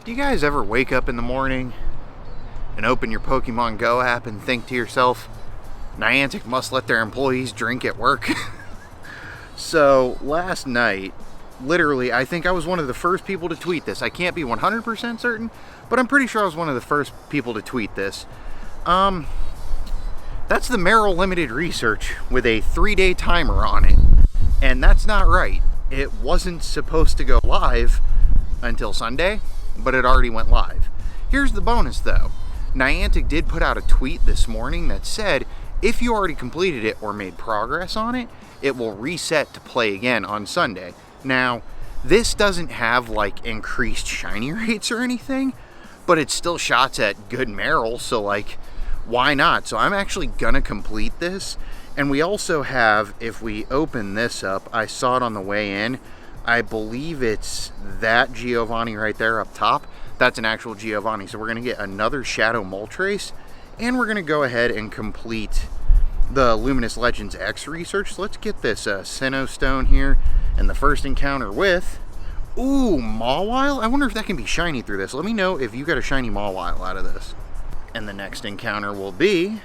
Do you guys ever wake up in the morning and open your Pokemon Go app and think to yourself, Niantic must let their employees drink at work? So last night, literally, I think I was one of the first people to tweet this. I can't be 100% certain, but I'm pretty sure I was one of the first people to tweet this. That's the Merrill Limited research with a 3-day timer on it. And that's not right. It wasn't supposed to go live until Sunday, but it already went live. Here's the bonus though. Niantic did put out a tweet this morning that said, if you already completed it or made progress on it, it will reset to play again on Sunday. Now, this doesn't have like increased shiny rates or anything, but it's still shots at good Merrill, so like, why not? So I'm actually gonna complete this. And we also have, if we open this up, I saw it on the way in, I believe it's that Giovanni right there up top. That's an actual Giovanni. So we're gonna get another Shadow Moltres, and we're gonna go ahead and complete the Luminous Legends X research. So let's get this Sinnoh Stone here, and the first encounter with, ooh, Mawile? I wonder if that can be shiny through this. Let me know if you got a shiny Mawile out of this. And the next encounter will be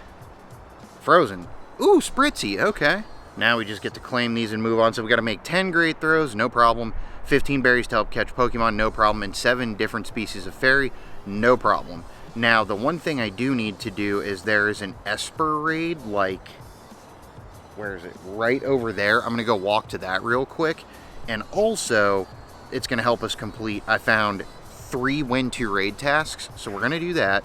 Frozen. Ooh, Spritzy, okay. Now we just get to claim these and move on. So we gotta make 10 great throws, no problem. 15 berries to help catch Pokemon, no problem. And 7 different species of fairy, no problem. Now, the one thing I do need to do is there is an Esper raid, like, where is it? Right over there. I'm gonna go walk to that real quick. And also, it's gonna help us complete, I found 3 Win 2 raid tasks, so we're gonna do that.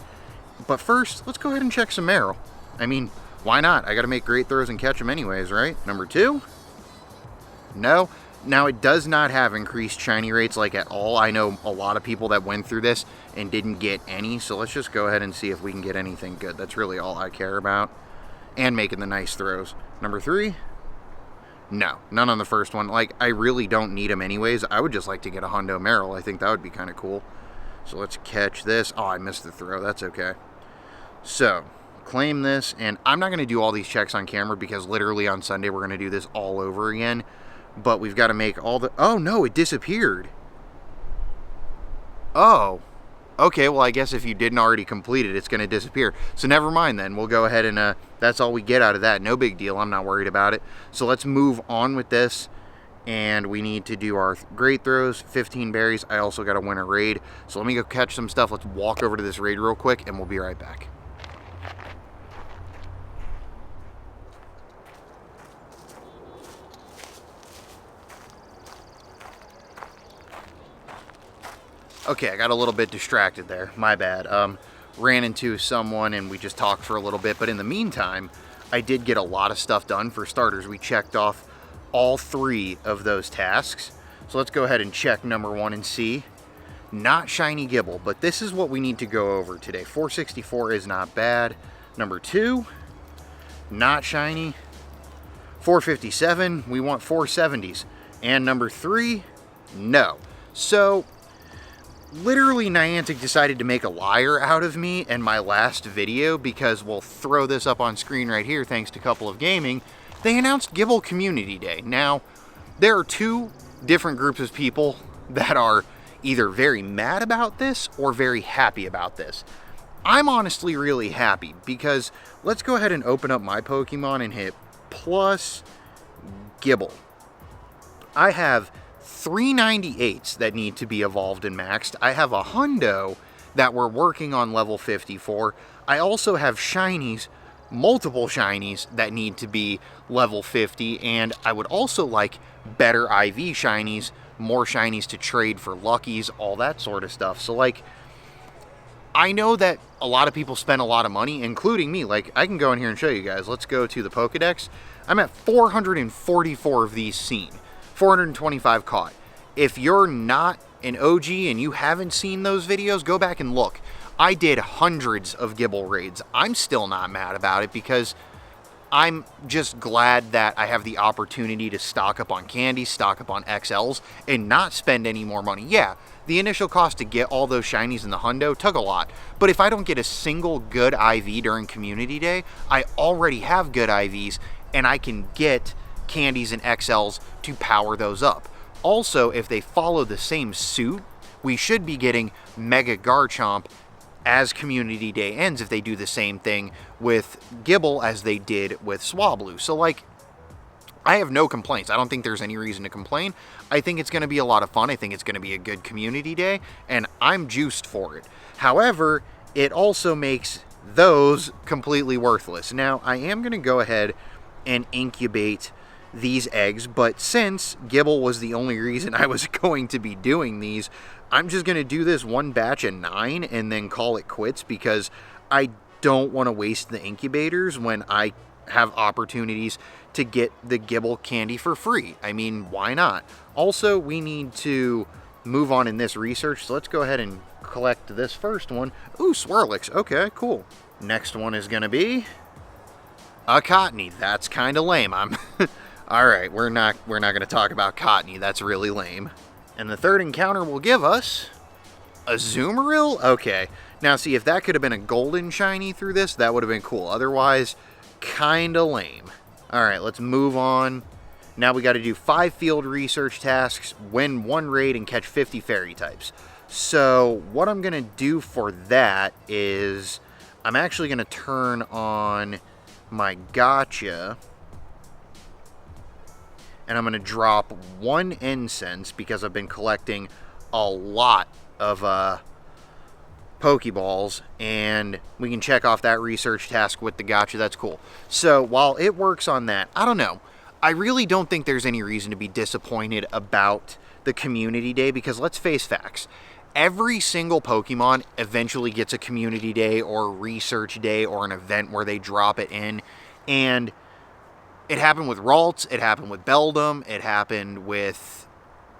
But first, let's go ahead and check some Merrill. I mean, why not? I gotta make great throws and catch them anyways, right? Number 2? No. Now, it does not have increased shiny rates, like, at all. I know a lot of people that went through this and didn't get any, so let's just go ahead and see if we can get anything good. That's really all I care about. And making the nice throws. Number 3? No, none on the first one. Like, I really don't need them anyways. I would just like to get a Hundo Merrill. I think that would be kind of cool. So let's catch this. Oh, I missed the throw. That's okay. So, claim this, and I'm not going to do all these checks on camera because literally on Sunday we're going to do this all over again. But we've got to make all the... Oh, no, it disappeared. Oh. Okay, well, I guess if you didn't already complete it, it's going to disappear. So never mind then. We'll go ahead and that's all we get out of that. No big deal. I'm not worried about it. So let's move on with this. And we need to do our great throws, 15 berries. I also got to win a raid. So let me go catch some stuff. Let's walk over to this raid real quick, and we'll be right back. Okay, I got a little bit distracted there. My bad. Ran into someone and we just talked for a little bit. But in the meantime, I did get a lot of stuff done. For starters, we checked off all 3 of those tasks. So let's go ahead and check number 1 and see. Not shiny GIBLE, but this is what we need to go over today. 464 is not bad. Number 2, not shiny. 457, we want 470s. And number 3, no. So, literally Niantic decided to make a liar out of me in my last video because we'll throw this up on screen right here thanks to Couple of Gaming. They announced GIBLE Community Day. Now, there are 2 different groups of people that are either very mad about this or very happy about this. I'm honestly really happy because let's go ahead and open up my Pokemon and hit plus GIBLE. I have 398s that need to be evolved and maxed. I have a Hundo that we're working on level 54. I also have shinies, multiple shinies that need to be level 50, and I would also like better IV shinies, more shinies to trade for luckies, all that sort of stuff. So like, I know that a lot of people spend a lot of money, including me. Like, I can go in here and show you guys. Let's go to the Pokedex. I'm at 444 of these seen. 425 caught. If you're not an OG and you haven't seen those videos, go back and look. I did hundreds of GIBLE raids. I'm still not mad about it because I'm just glad that I have the opportunity to stock up on candies, stock up on XLs, and not spend any more money. Yeah, the initial cost to get all those shinies in the Hundo took a lot, but if I don't get a single good IV during Community Day, I already have good IVs, and I can get candies and XLs to power those up. Also, if they follow the same suit we should be getting Mega Garchomp as Community Day ends if they do the same thing with GIBLE as they did with Swablu. So, like, I have no complaints. I don't think there's any reason to complain. I think it's going to be a lot of fun. I think it's going to be a good community day, and I'm juiced for it. However, it also makes those completely worthless. Now, I am going to go ahead and incubate these eggs, but since GIBLE was the only reason I was going to be doing these, I'm just going to do this one batch of 9 and then call it quits, because I don't want to waste the incubators when I have opportunities to get the GIBLE candy for free. I mean, why not? Also, we need to move on in this research, so let's go ahead and collect this first one. Ooh, Swirlix. Okay, cool. Next one is going to be a Cottony. That's kind of lame. All right, we're not going to talk about Cottony. That's really lame. And the third encounter will give us a Zoomeril? Okay. Now, see, if that could have been a golden shiny through this, that would have been cool. Otherwise, kind of lame. All right, let's move on. Now we got to do 5 field research tasks, win 1 raid, and catch 50 fairy types. So what I'm going to do for that is I'm actually going to turn on my gotcha, and I'm going to drop 1 incense because I've been collecting a lot of Pokeballs, and we can check off that research task with the gotcha. That's cool. So while it works on that, I don't know. I really don't think there's any reason to be disappointed about the community day, because let's face facts. Every single Pokemon eventually gets a community day or a research day or an event where they drop it in, and it happened with Ralts, it happened with Beldum, it happened with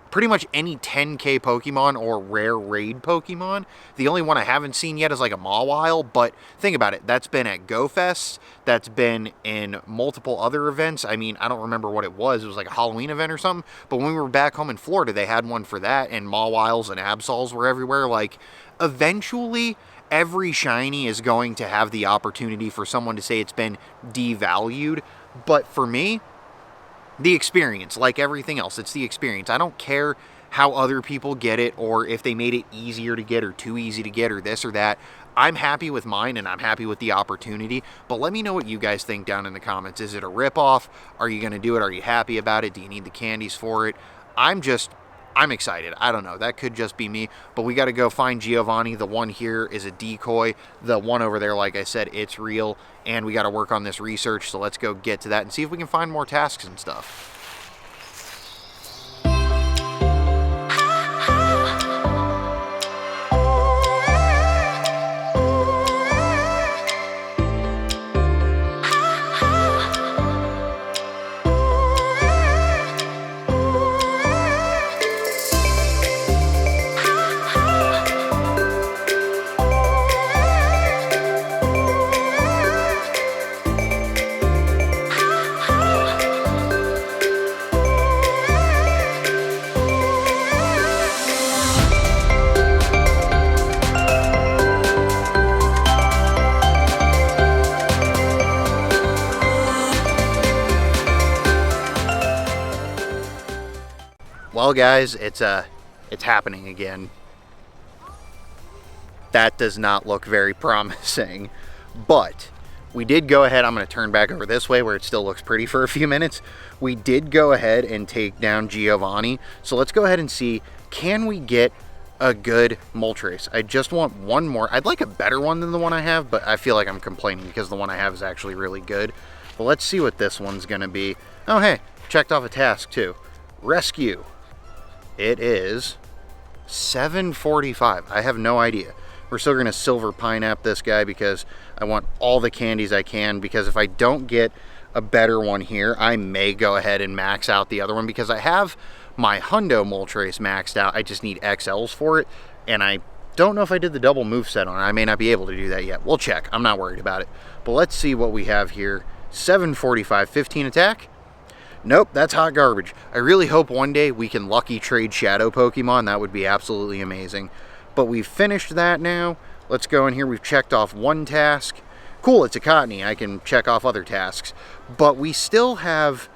pretty much any 10k Pokemon or rare raid Pokemon. The only one I haven't seen yet is like a Mawile, but think about it. That's been at Go Fest. That's been in multiple other events. I mean, I don't remember what it was. It was like a Halloween event or something. But when we were back home in Florida, they had one for that, and Mawiles and Absols were everywhere. Like, eventually, every shiny is going to have the opportunity for someone to say it's been devalued. But for me, the experience, like everything else, it's the experience. I don't care how other people get it, or if they made it easier to get or too easy to get or this or that. I'm happy with mine, and I'm happy with the opportunity. But let me know what you guys think down in the comments. Is it a ripoff? Are you going to do it? Are you happy about it? Do you need the candies for it? I'm excited. I don't know. That could just be me. But we got to go find Giovanni. The one here is a decoy. The one over there, like I said, it's real. And we got to work on this research. So let's go get to that and see if we can find more tasks and stuff. Well, guys, it's happening again. That does not look very promising, but we did go ahead. I'm going to turn back over this way where it still looks pretty for a few minutes. We did go ahead and take down Giovanni. So let's go ahead and see, can we get a good Moltres? I just want one more. I'd like a better one than the one I have, but I feel like I'm complaining because the one I have is actually really good. But let's see what this one's going to be. Oh, hey, checked off a task too. Rescue. It is 745. I have no idea. We're still going to silver pineapple this guy because I want all the candies I can, because if I don't get a better one here, I may go ahead and max out the other one, because I have my Hundo Moltres maxed out. I just need XLs for it, and I don't know if I did the double moveset on it. I may not be able to do that yet. We'll check. I'm not worried about it. But let's see what we have here. 745, 15 attack. Nope, that's hot garbage. I really hope one day we can lucky trade Shadow Pokemon. That would be absolutely amazing. But we've finished that now. Let's go in here. We've checked off one task. Cool, it's a Cottony. I can check off other tasks. But we still have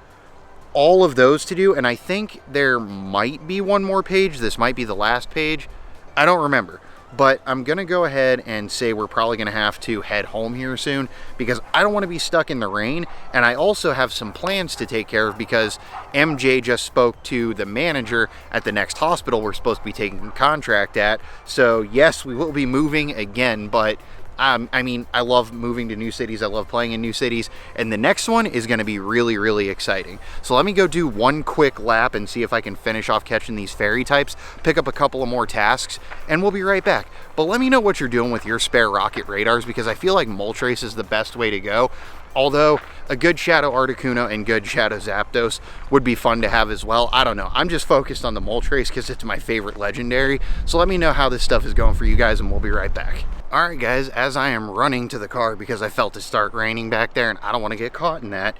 all of those to do, and I think there might be one more page. This might be the last page. I don't remember. But I'm going to go ahead and say we're probably going to have to head home here soon because I don't want to be stuck in the rain. And I also have some plans to take care of because MJ just spoke to the manager at the next hospital we're supposed to be taking a contract at. So yes, we will be moving again, but I mean, I love moving to new cities. I love playing in new cities. And the next one is going to be really, really exciting. So let me go do one quick lap and see if I can finish off catching these fairy types, pick up a couple of more tasks, and we'll be right back. But let me know what you're doing with your spare rocket radars because I feel like Moltres is the best way to go. Although a good Shadow Articuno and good Shadow Zapdos would be fun to have as well. I don't know. I'm just focused on the Moltres because it's my favorite legendary. So let me know how this stuff is going for you guys and we'll be right back. Alright guys, as I am running to the car because I felt it start raining back there and I don't want to get caught in that.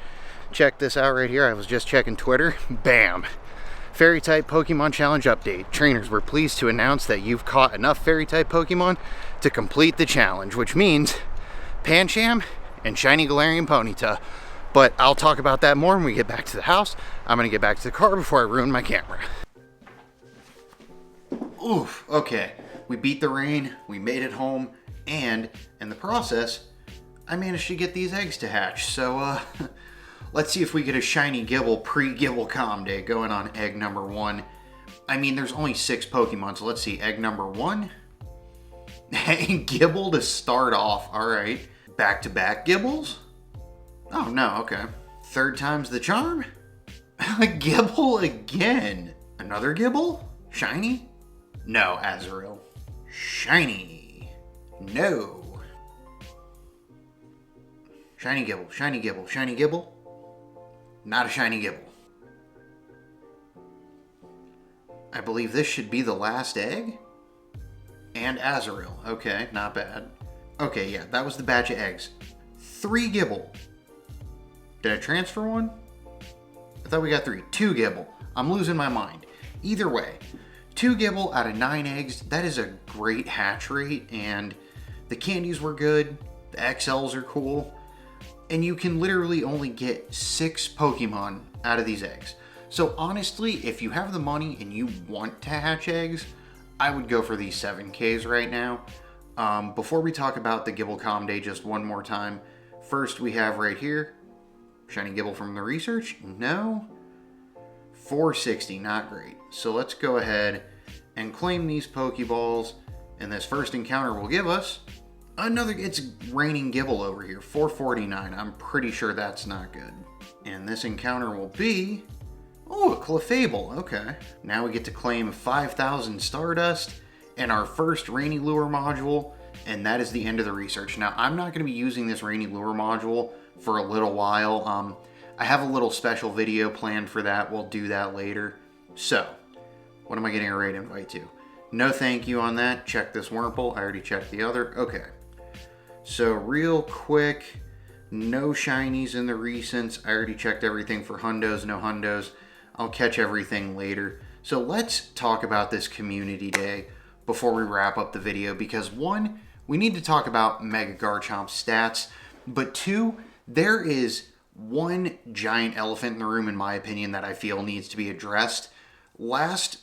Check this out right here. I was just checking Twitter. Bam! Fairy type Pokemon Challenge update. Trainers were pleased to announce that you've caught enough Fairy type Pokemon to complete the challenge, which means Pancham and Shiny Galarian Ponyta. But I'll talk about that more when we get back to the house. I'm going to get back to the car before I ruin my camera. Oof, okay. We beat the rain, we made it home, and in the process, I managed to get these eggs to hatch. So, let's see if we get a shiny Gible pre-Gible Com Day going on egg number 1. I mean, there's only 6 Pokemon, so let's see. Egg number 1. Gible to start off. Alright. Back-to-back Gibles? Oh, no, okay. 3rd time's the charm? Gible again. Another Gible? Shiny? No, Azurill. Shiny. No. Shiny Gible, shiny Gible, shiny Gible. Not a shiny Gible. I believe this should be the last egg. And Azurill. Okay, not bad. Okay, yeah, that was the batch of eggs. 3 Gible. Did I transfer one? I thought we got 3. 2 Gible. I'm losing my mind. Either way, 2 Gible out of 9 eggs, that is a great hatch rate, and the candies were good, the XLs are cool, and you can literally only get 6 Pokemon out of these eggs. So honestly, if you have the money and you want to hatch eggs, I would go for these 7Ks right now. Before we talk about the Gible Com Day just one more time, first we have right here, Shiny Gible from the research, no. 460, not great. So let's go ahead and claim these Pokeballs, and this first encounter will give us another, it's raining Gible over here, 449. I'm pretty sure that's not good. And this encounter will be, oh, a Clefable, okay. Now we get to claim 5,000 Stardust and our first Rainy Lure module, and that is the end of the research. Now, I'm not going to be using this Rainy Lure module for a little while. I have a little special video planned for that. We'll do that later. So, what am I getting a raid invite to? No thank you on that. Check this Wurmple. I already checked the other. Okay. So, real quick, no shinies in the recents. I already checked everything for hundos, no hundos. I'll catch everything later. So, let's talk about this community day before we wrap up the video, because 1, we need to talk about Mega Garchomp's stats, but 2, there is one giant elephant in the room, in my opinion, that I feel needs to be addressed. Last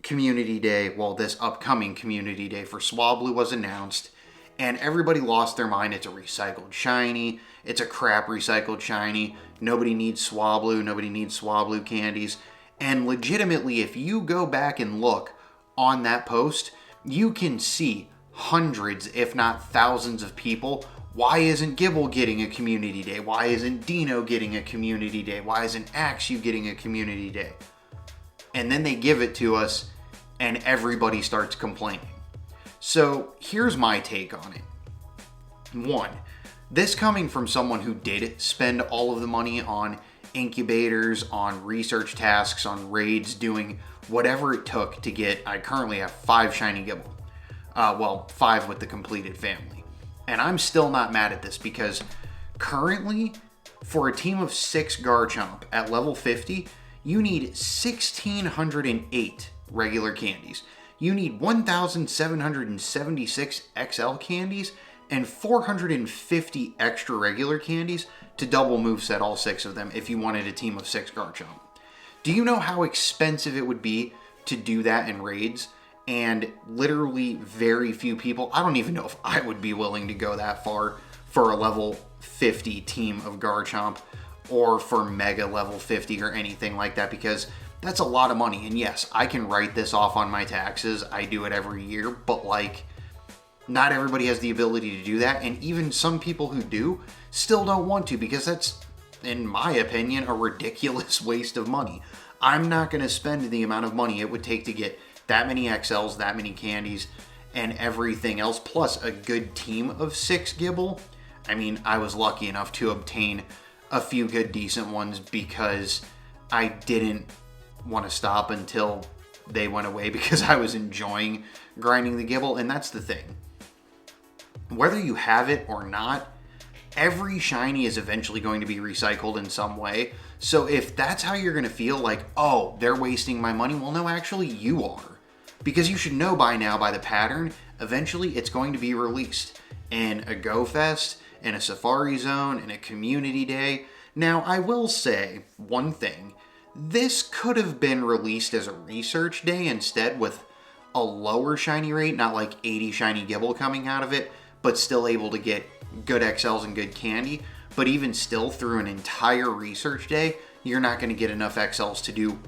community day, well, this upcoming community day for Swablu was announced, and everybody lost their mind. It's a recycled shiny. It's a crap recycled shiny. Nobody needs Swablu. Nobody needs Swablu candies. And legitimately, if you go back and look on that post, you can see hundreds, if not thousands of people. Why isn't Gible getting a community day? Why isn't Dino getting a community day? Why isn't Axew getting a community day? And then they give it to us and everybody starts complaining. So here's my take on it. 1, this coming from someone who did spend all of the money on incubators, on research tasks, on raids, doing whatever it took to get, I currently have 5 shiny Gible. Well, 5 with the completed family. And I'm still not mad at this because currently, for a team of 6 Garchomp at level 50, you need 1,608 regular candies. You need 1,776 XL candies and 450 extra regular candies to double moveset all 6 of them if you wanted a team of 6 Garchomp. Do you know how expensive it would be to do that in raids? And literally very few people, I don't even know if I would be willing to go that far for a level 50 team of Garchomp or for Mega level 50 or anything like that, because that's a lot of money. And yes, I can write this off on my taxes. I do it every year, but like, not everybody has the ability to do that. And even some people who do still don't want to, because that's, in my opinion, a ridiculous waste of money. I'm not going to spend the amount of money it would take to get that many XLs, that many candies, and everything else, plus a good team of 6 Gible. I mean, I was lucky enough to obtain a few good, decent ones because I didn't want to stop until they went away, because I was enjoying grinding the Gible. And that's the thing. Whether you have it or not, every shiny is eventually going to be recycled in some way. So if that's how you're going to feel, like, oh, they're wasting my money, well, no, actually you are. Because you should know by now, by the pattern, eventually it's going to be released in a Go Fest, in a Safari Zone, in a Community Day. Now, I will say one thing. This could have been released as a research day instead, with a lower shiny rate, not like 80 shiny Gible coming out of it, but still able to get good XLs and good candy. But even still, through an entire research day, you're not going to get enough XLs to do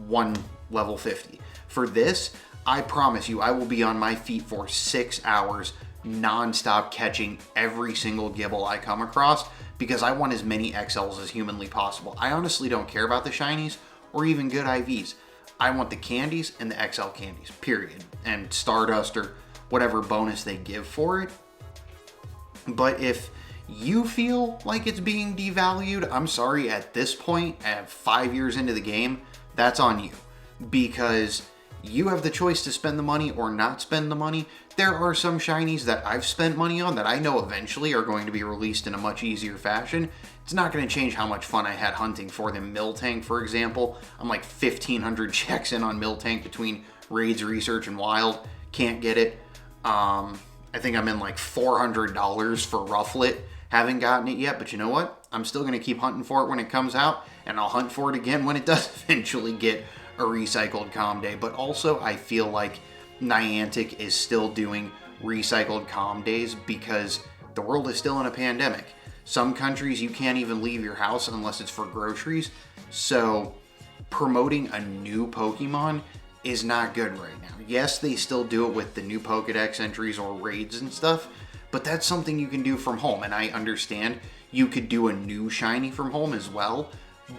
one level 50. For this, I promise you, I will be on my feet for 6 hours non-stop catching every single Gible I come across, because I want as many XLs as humanly possible. I honestly don't care about the shinies or even good IVs. I want the candies and the XL candies, period. And Stardust or whatever bonus they give for it. But if you feel like it's being devalued, I'm sorry, at this point, at 5 years into the game, that's on you. Because you have the choice to spend the money or not spend the money. There are some shinies that I've spent money on that I know eventually are going to be released in a much easier fashion. It's not going to change how much fun I had hunting for them. Miltank, for example, I'm like 1,500 checks in on Miltank between Raids, Research, and Wild. Can't get it. I think I'm in like $400 for Rufflet. Haven't gotten it yet, but you know what? I'm still going to keep hunting for it when it comes out, and I'll hunt for it again when it does eventually get a recycled Calm Day. But also, I feel like Niantic is still doing recycled Calm Days because the world is still in a pandemic. Some countries, you can't even leave your house unless it's for groceries. So promoting a new Pokemon is not good right now. Yes, they still do it with the new Pokedex entries or raids and stuff, but that's something you can do from home. And I understand you could do a new shiny from home as well,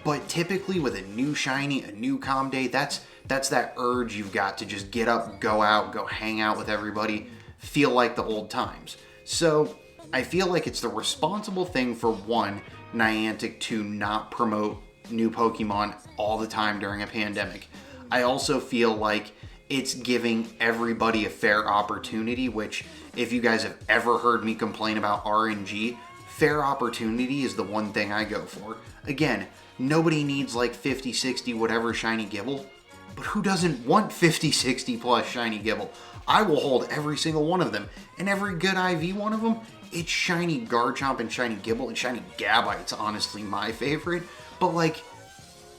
but typically with a new shiny, a new Calm Day, that's that urge you've got to just get up, go out, go hang out with everybody, feel like the old times. So I feel like it's the responsible thing for one, Niantic to not promote new Pokemon all the time during a pandemic. I also feel like it's giving everybody a fair opportunity, which if you guys have ever heard me complain about RNG, fair opportunity is the one thing I go for. Again, nobody needs like 50, 60, whatever shiny Gible, but who doesn't want 50, 60 plus shiny Gible? I will hold every single one of them, and every good IV one of them, it's shiny Garchomp and shiny Gible and shiny Gabite's honestly my favorite, but like,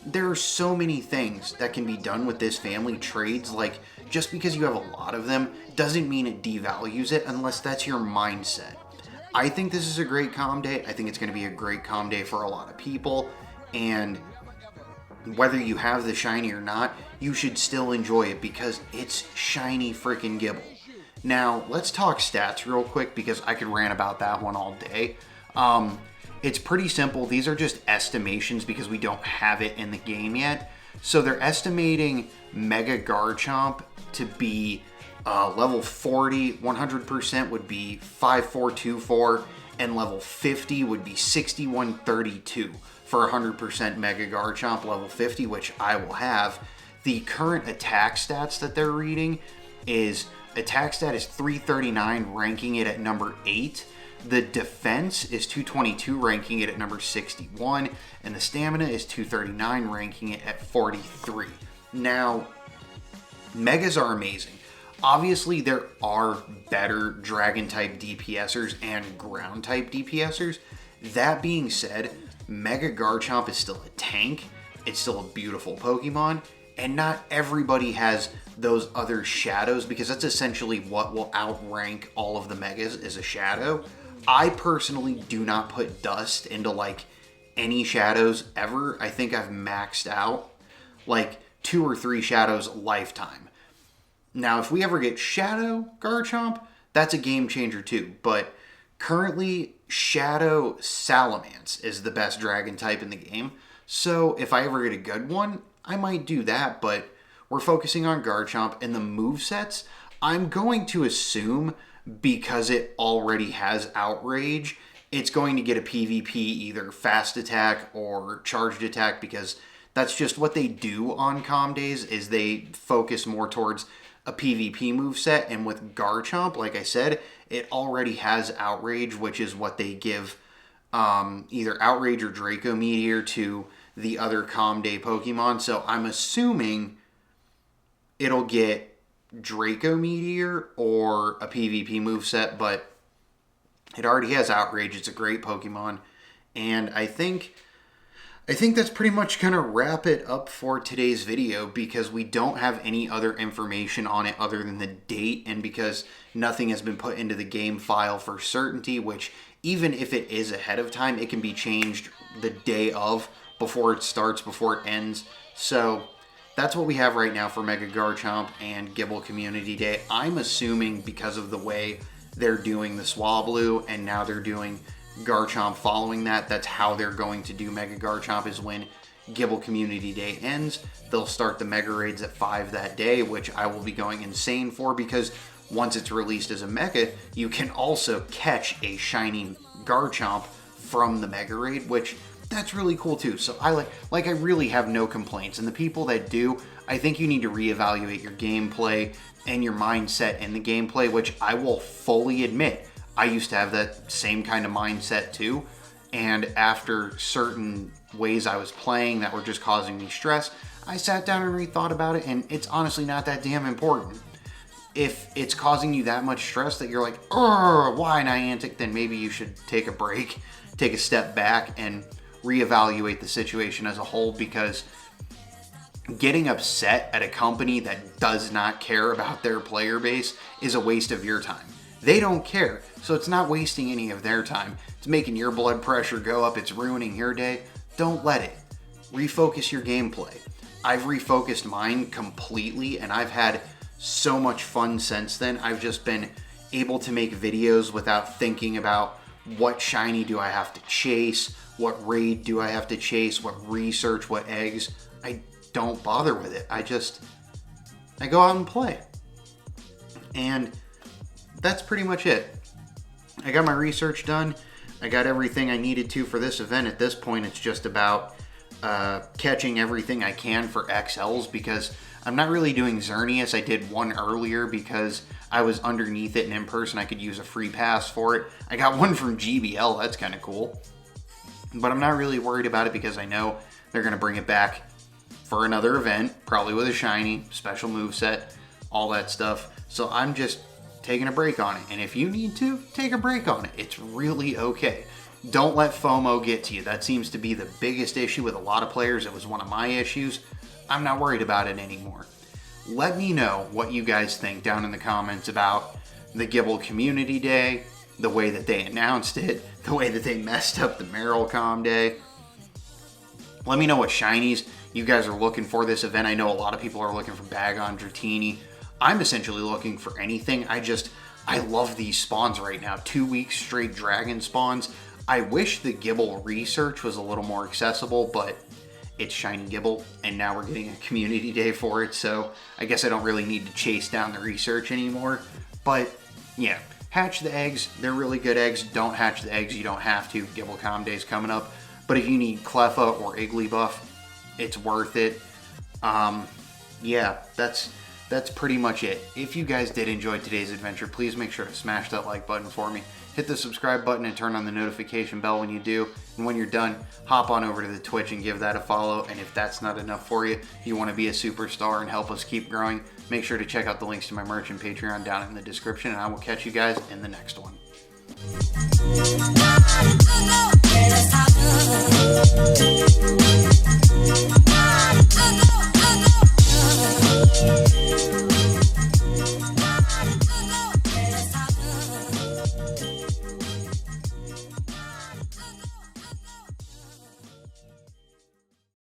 there are so many things that can be done with this family trades. Like, just because you have a lot of them doesn't mean it devalues it unless that's your mindset. I think this is a great Calm Day. I think it's going to be a great Calm Day for a lot of people. And whether you have the shiny or not, you should still enjoy it because it's shiny freaking Gible. Now, let's talk stats real quick because I could rant about that one all day. It's pretty simple. These are just estimations because we don't have it in the game yet. So they're estimating Mega Garchomp to be level 40, 100% would be 5424, and level 50 would be 6132 for 100% Mega Garchomp level 50, which I will have. The current attack stats that they're reading is attack stat is 339, ranking it at number 8. The defense is 222, ranking it at number 61, and the stamina is 239, ranking it at 43. Now, Megas are amazing. Obviously, there are better Dragon-type DPSers and Ground-type DPSers. That being said, Mega Garchomp is still a tank, it's still a beautiful Pokemon, and not everybody has those other shadows, because that's essentially what will outrank all of the megas is a shadow. I personally do not put dust into like any shadows ever. I think I've maxed out like 2 or 3 shadows lifetime. Now, if we ever get Shadow Garchomp, that's a game changer too. But currently, Shadow Salamence is the best dragon type in the game. So if I ever get a good one, I might do that. But we're focusing on Garchomp, and the movesets, I'm going to assume, because it already has Outrage, it's going to get a PvP either fast attack or charged attack, because that's just what they do on comm days, is they focus more towards a PvP moveset. And with Garchomp, like I said, it already has Outrage, which is what they give either Outrage or Draco Meteor to the other comm day Pokemon. So I'm assuming it'll get Draco Meteor or a PvP moveset, but it already has Outrage. It's a great Pokemon. And I think that's pretty much going to wrap it up for today's video, because we don't have any other information on it other than the date, and because nothing has been put into the game file for certainty, which even if it is ahead of time, it can be changed the day of, before it starts, before it ends. So that's what we have right now for Mega Garchomp and GIBLE Community Day. I'm assuming because of the way they're doing the Swablu, and now they're doing Garchomp following that, that's how they're going to do Mega Garchomp, is when GIBLE Community Day ends. They'll start the Mega Raids at 5 that day, which I will be going insane for, because once it's released as a Mega, you can also catch a shiny Garchomp from the Mega Raid, which that's really cool too. So I really have no complaints. And the people that do, I think you need to reevaluate your gameplay and your mindset in the gameplay, which I will fully admit, I used to have that same kind of mindset too, and after certain ways I was playing that were just causing me stress, I sat down and rethought about it, and it's honestly not that damn important. If it's causing you that much stress that you're like, why Niantic, then maybe you should take a break, take a step back, and reevaluate the situation as a whole, because getting upset at a company that does not care about their player base is a waste of your time. They don't care, so it's not wasting any of their time. It's making your blood pressure go up. It's ruining your day. Don't let it. Refocus your gameplay. I've refocused mine completely, and I've had so much fun since then. I've just been able to make videos without thinking about what shiny do I have to chase, what raid do I have to chase, what research, what eggs. I don't bother with it. I go out and play. And that's pretty much it. I got my research done. I got everything I needed to for this event. At this point, it's just about catching everything I can for XLs, because I'm not really doing Xerneas. I did one earlier because I was underneath it, and in person I could use a free pass for it. I got one from GBL. That's kind of cool. But I'm not really worried about it, because I know they're going to bring it back for another event, probably with a shiny, special moveset, all that stuff. So I'm just taking a break on it. And if you need to, take a break on it. It's really okay. Don't let FOMO get to you. That seems to be the biggest issue with a lot of players. It was one of my issues. I'm not worried about it anymore. Let me know what you guys think down in the comments about the GIBLE Community Day, the way that they announced it, the way that they messed up the Merylcom Day. Let me know what shinies you guys are looking for this event. I know a lot of people are looking for Bagon, Dratini. I'm essentially looking for anything. I love these spawns right now. 2 weeks straight dragon spawns. I wish the GIBLE research was a little more accessible, but it's shiny GIBLE, and now we're getting a community day for it, so I guess I don't really need to chase down the research anymore. But yeah, hatch the eggs. They're really good eggs. Don't hatch the eggs. You don't have to. GIBLE Com Day's coming up. But if you need Cleffa or Igglybuff, it's worth it. Yeah, that's pretty much it. If you guys did enjoy today's adventure, please make sure to smash that like button for me. Hit the subscribe button and turn on the notification bell when you do. And when you're done, hop on over to the Twitch and give that a follow. And if that's not enough for you, you want to be a superstar and help us keep growing, make sure to check out the links to my merch and Patreon down in the description. And I will catch you guys in the next one. Bye.